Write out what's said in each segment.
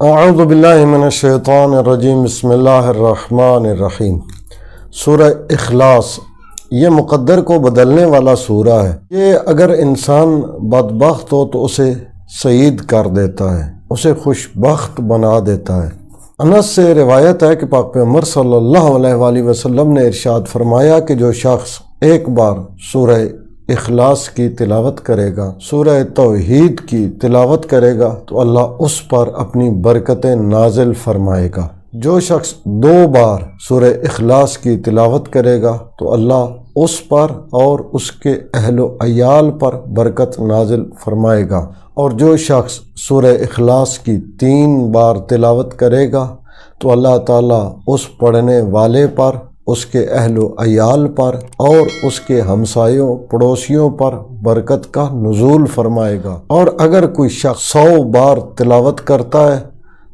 اعوذ باللہ من الشیطان الرجیم بسم اللہ الرحمن الرحیم۔ سورہ اخلاص یہ مقدر کو بدلنے والا سورہ ہے۔ یہ اگر انسان بدبخت ہو تو اسے سعید کر دیتا ہے، اسے خوشبخت بنا دیتا ہے۔ انس سے روایت ہے کہ پاک پیغمبر صلی اللہ علیہ وآلہ وسلم نے ارشاد فرمایا کہ جو شخص ایک بار سورہ اخلاص کی تلاوت کرے گا، سورہ توحید کی تلاوت کرے گا تو اللہ اس پر اپنی برکتیں نازل فرمائے گا۔ جو شخص 2 بار سورہ اخلاص کی تلاوت کرے گا تو اللہ اس پر اور اس کے اہل و عیال پر برکت نازل فرمائے گا، اور جو شخص سورہ اخلاص کی 3 بار تلاوت کرے گا تو اللہ تعالیٰ اس پڑھنے والے پر، اس کے اہل و عیال پر اور اس کے ہمسایوں پڑوسیوں پر برکت کا نزول فرمائے گا۔ اور اگر کوئی شخص 100 بار تلاوت کرتا ہے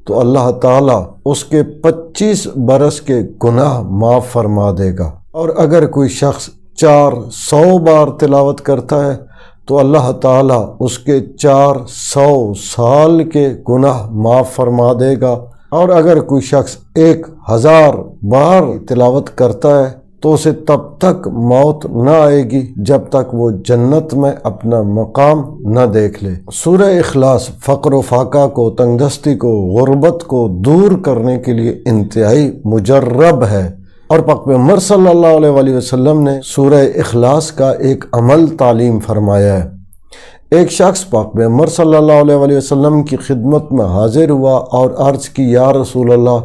تو اللہ تعالیٰ اس کے 25 برس کے گناہ معاف فرما دے گا، اور اگر کوئی شخص 400 بار تلاوت کرتا ہے تو اللہ تعالیٰ اس کے 400 سال کے گناہ معاف فرما دے گا، اور اگر کوئی شخص 1000 بار تلاوت کرتا ہے تو اسے تب تک موت نہ آئے گی جب تک وہ جنت میں اپنا مقام نہ دیکھ لے۔ سورہ اخلاص فقر و فاقہ کو، تنگ دستی کو، غربت کو دور کرنے کے لیے انتہائی مجرب ہے، اور پاک پیغمبر صلی اللہ علیہ وآلہ وسلم نے سورہ اخلاص کا ایک عمل تعلیم فرمایا ہے۔ ایک شخص پاک پیغمبر صلی اللہ علیہ وآلہ وسلم کی خدمت میں حاضر ہوا اور عرض کی، یا رسول اللہ،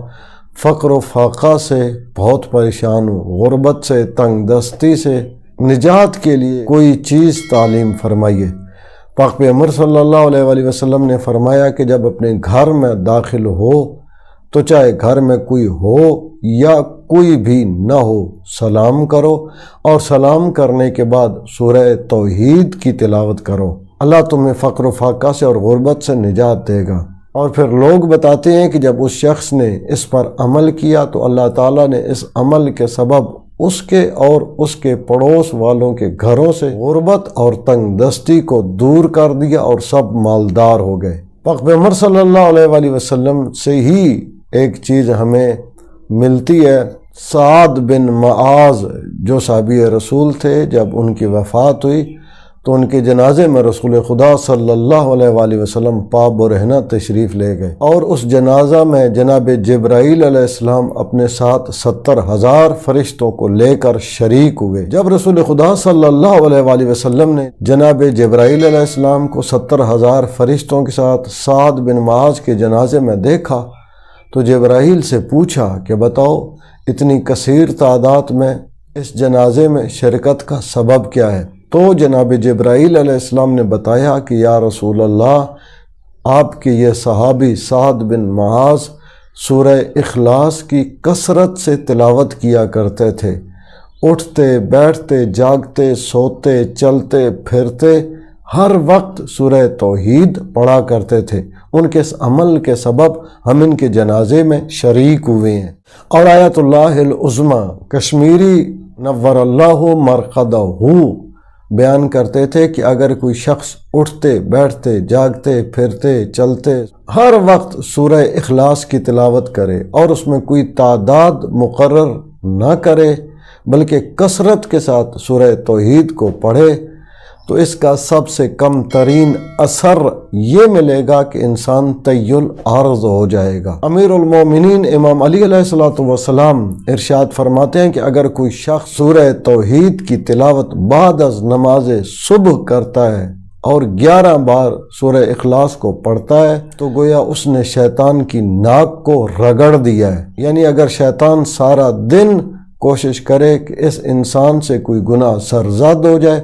فقر و فاقہ سے بہت پریشان ہوں، غربت سے، تنگ دستی سے نجات کے لیے کوئی چیز تعلیم فرمائیے۔ پاک پیغمبر صلی اللہ علیہ وآلہ وسلم نے فرمایا کہ جب اپنے گھر میں داخل ہو تو چاہے گھر میں کوئی ہو یا کوئی بھی نہ ہو، سلام کرو، اور سلام کرنے کے بعد سورہ توحید کی تلاوت کرو، اللہ تمہیں فقر و فاقہ سے اور غربت سے نجات دے گا۔ اور پھر لوگ بتاتے ہیں کہ جب اس شخص نے اس پر عمل کیا تو اللہ تعالیٰ نے اس عمل کے سبب اس کے اور اس کے پڑوس والوں کے گھروں سے غربت اور تنگ دستی کو دور کر دیا اور سب مالدار ہو گئے۔ پاک پیغمبر صلی اللہ علیہ وآلہ وسلم سے ہی ایک چیز ہمیں ملتی ہے۔ سعد بن معاذ جو صحابی رسول تھے، جب ان کی وفات ہوئی تو ان کے جنازے میں رسول خدا صلی اللہ علیہ وآلہ وسلم پا برہنہ تشریف لے گئے، اور اس جنازہ میں جناب جبرائیل علیہ السلام اپنے ساتھ 70,000 فرشتوں کو لے کر شریک ہوئے۔ جب رسول خدا صلی اللہ علیہ وآلہ وسلم نے جناب جبرائیل علیہ السلام کو 70,000 فرشتوں کے ساتھ سعد بن معاذ کے جنازے میں دیکھا تو جبرائیل سے پوچھا کہ بتاؤ، اتنی کثیر تعداد میں اس جنازے میں شرکت کا سبب کیا ہے؟ تو جناب جبرائیل علیہ السلام نے بتایا کہ یا رسول اللہ، آپ کے یہ صحابی سعد بن معاذ سورہ اخلاص کی کثرت سے تلاوت کیا کرتے تھے، اٹھتے بیٹھتے جاگتے سوتے چلتے پھرتے ہر وقت سورہ توحید پڑھا کرتے تھے، ان کے اس عمل کے سبب ہم ان کے جنازے میں شریک ہوئے ہیں۔ اور آیت اللہ العظمی کشمیری نور اللہ مرقدہ بیان کرتے تھے کہ اگر کوئی شخص اٹھتے بیٹھتے جاگتے پھرتے چلتے ہر وقت سورہ اخلاص کی تلاوت کرے اور اس میں کوئی تعداد مقرر نہ کرے بلکہ کثرت کے ساتھ سورہ توحید کو پڑھے تو اس کا سب سے کم ترین اثر یہ ملے گا کہ انسان طی العرض ہو جائے گا۔ امیر المومنین امام علی علیہ السلام ارشاد فرماتے ہیں کہ اگر کوئی شخص سورہ توحید کی تلاوت بعد از نماز صبح کرتا ہے اور 11 بار سورہ اخلاص کو پڑھتا ہے تو گویا اس نے شیطان کی ناک کو رگڑ دیا ہے۔ یعنی اگر شیطان سارا دن کوشش کرے کہ اس انسان سے کوئی گناہ سرزد ہو جائے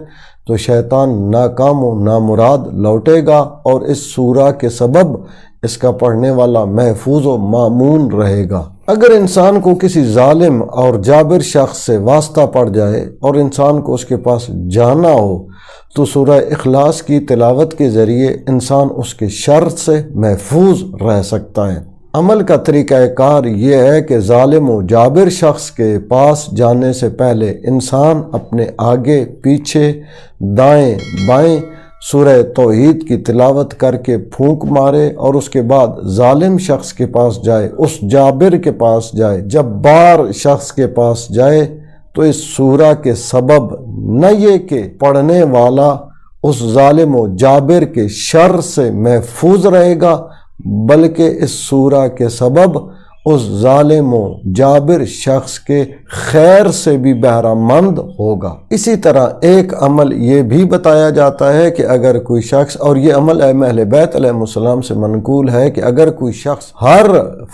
تو شیطان ناکام و نامراد لوٹے گا، اور اس سورہ کے سبب اس کا پڑھنے والا محفوظ و مامون رہے گا۔ اگر انسان کو کسی ظالم اور جابر شخص سے واسطہ پڑ جائے اور انسان کو اس کے پاس جانا ہو تو سورہ اخلاص کی تلاوت کے ذریعے انسان اس کے شر سے محفوظ رہ سکتا ہے۔ عمل کا طریقہ کار یہ ہے کہ ظالم و جابر شخص کے پاس جانے سے پہلے انسان اپنے آگے پیچھے دائیں بائیں سورہ توحید کی تلاوت کر کے پھونک مارے اور اس کے بعد ظالم شخص کے پاس جائے، اس جابر کے پاس جائے، جبار شخص کے پاس جائے، تو اس سورہ کے سبب نہ یہ کہ پڑھنے والا اس ظالم و جابر کے شر سے محفوظ رہے گا، بلکہ اس سورہ کے سبب اس ظالم و جابر شخص کے خیر سے بھی بہرہ مند ہوگا۔ اسی طرح ایک عمل یہ بھی بتایا جاتا ہے کہ اگر کوئی شخص، اور یہ عمل اہل بیت علیہ السلام سے منقول ہے، کہ اگر کوئی شخص ہر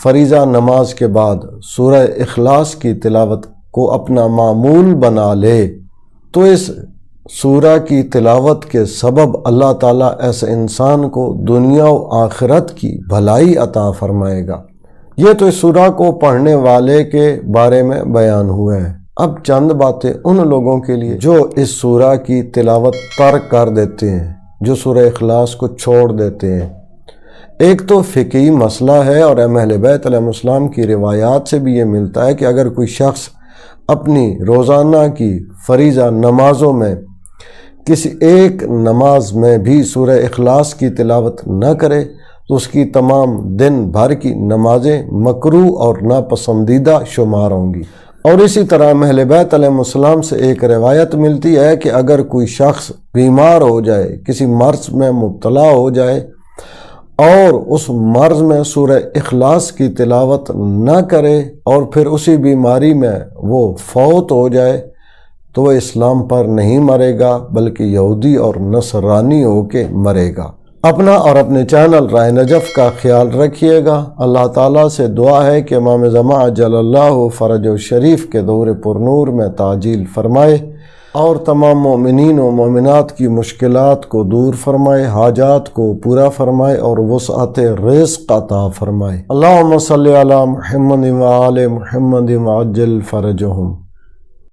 فریضہ نماز کے بعد سورہ اخلاص کی تلاوت کو اپنا معمول بنا لے تو اس سورہ کی تلاوت کے سبب اللہ تعالیٰ ایسے انسان کو دنیا و آخرت کی بھلائی عطا فرمائے گا۔ یہ تو اس سورہ کو پڑھنے والے کے بارے میں بیان ہوئے ہیں۔ اب چند باتیں ان لوگوں کے لیے جو اس سورہ کی تلاوت ترک کر دیتے ہیں، جو سورہ اخلاص کو چھوڑ دیتے ہیں۔ ایک تو فقہی مسئلہ ہے، اور اہل بیت علیہ السلام کی روایات سے بھی یہ ملتا ہے کہ اگر کوئی شخص اپنی روزانہ کی فریضہ نمازوں میں کسی ایک نماز میں بھی سورہ اخلاص کی تلاوت نہ کرے تو اس کی تمام دن بھر کی نمازیں مکروہ اور ناپسندیدہ شمار ہوں گی۔ اور اسی طرح اہل بیت علیہ السلام سے ایک روایت ملتی ہے کہ اگر کوئی شخص بیمار ہو جائے، کسی مرض میں مبتلا ہو جائے اور اس مرض میں سورہ اخلاص کی تلاوت نہ کرے اور پھر اسی بیماری میں وہ فوت ہو جائے تو وہ اسلام پر نہیں مرے گا، بلکہ یہودی اور نصرانی ہو کے مرے گا۔ اپنا اور اپنے چینل رائے نجف کا خیال رکھیے گا۔ اللہ تعالیٰ سے دعا ہے کہ امام زمان عجل اللہ فرج و شریف کے دور پر نور میں تعجیل فرمائے اور تمام مومنین و مومنات کی مشکلات کو دور فرمائے، حاجات کو پورا فرمائے اور وسعت رزق عطا فرمائے۔ اللہم صلی علی محمد و آل محمد وعجل فرجہم۔